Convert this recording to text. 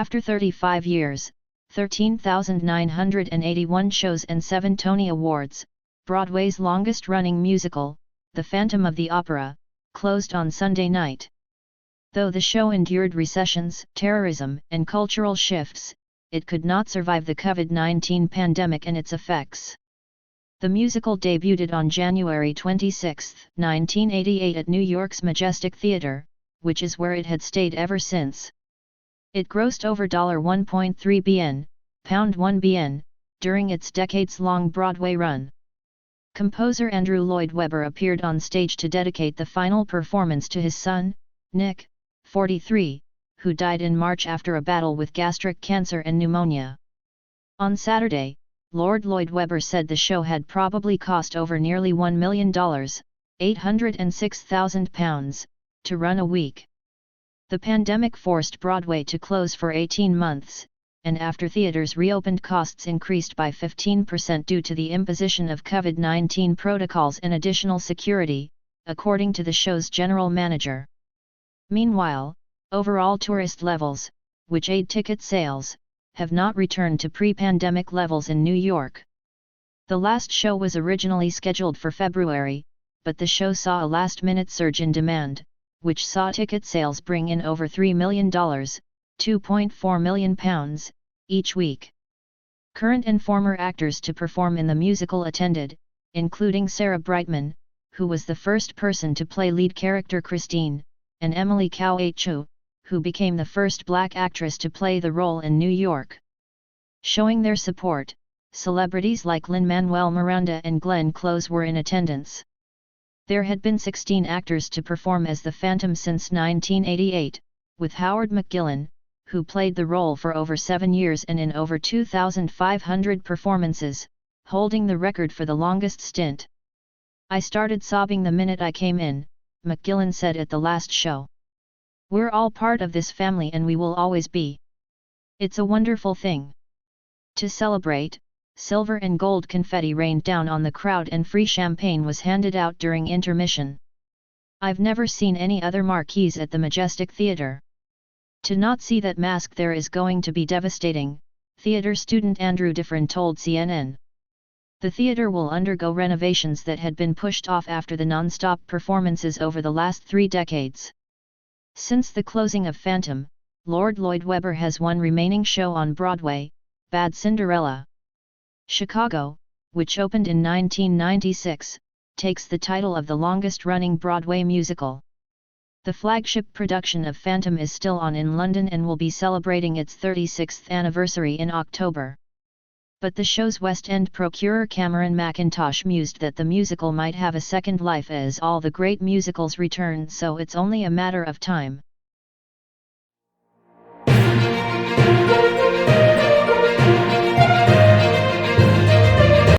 After 35 years, 13,981 shows and 7 Tony Awards, Broadway's longest-running musical, The Phantom of the Opera, closed on Sunday night. Though the show endured recessions, terrorism, and cultural shifts, it could not survive the COVID-19 pandemic and its effects. The musical debuted on January 26, 1988 at New York's Majestic Theatre, which is where it had stayed ever since. It grossed over $1.3 bn, £1 bn, during its decades-long Broadway run. Composer Andrew Lloyd Webber appeared on stage to dedicate the final performance to his son, Nick, 43, who died in March after a battle with gastric cancer and pneumonia. On Saturday, Lord Lloyd Webber said the show had probably cost over nearly $1 million, £806,000, to run a week. The pandemic forced Broadway to close for 18 months, and after theaters reopened, costs increased by 15% due to the imposition of COVID-19 protocols and additional security, according to the show's general manager. Meanwhile, overall tourist levels, which aid ticket sales, have not returned to pre-pandemic levels in New York. The last show was originally scheduled for February, but the show saw a last-minute surge in demand, which saw ticket sales bring in over $3 million, £2.4 million, each week. Current and former actors to perform in the musical attended, including Sarah Brightman, who was the first person to play lead character Christine, and Emily Cow-Chu, who became the first black actress to play the role in New York. Showing their support, celebrities like Lin-Manuel Miranda and Glenn Close were in attendance. There had been 16 actors to perform as the Phantom since 1988, with Howard McGillin, who played the role for over 7 years and in over 2,500 performances, holding the record for the longest stint. "I started sobbing the minute I came in," McGillin said at the last show. "We're all part of this family and we will always be. It's a wonderful thing." To celebrate, silver and gold confetti rained down on the crowd and free champagne was handed out during intermission. "I've never seen any other marquees at the Majestic Theatre. To not see that mask there is going to be devastating," theatre student Andrew Diffrin told CNN. The theatre will undergo renovations that had been pushed off after the non-stop performances over the last 3 decades. Since the closing of Phantom, Lord Lloyd Webber has one remaining show on Broadway, Bad Cinderella. Chicago, which opened in 1996, takes the title of the longest-running Broadway musical. The flagship production of Phantom is still on in London and will be celebrating its 36th anniversary in October. But the show's West End procurer Cameron McIntosh mused that the musical might have a second life as all the great musicals return, so it's only a matter of time.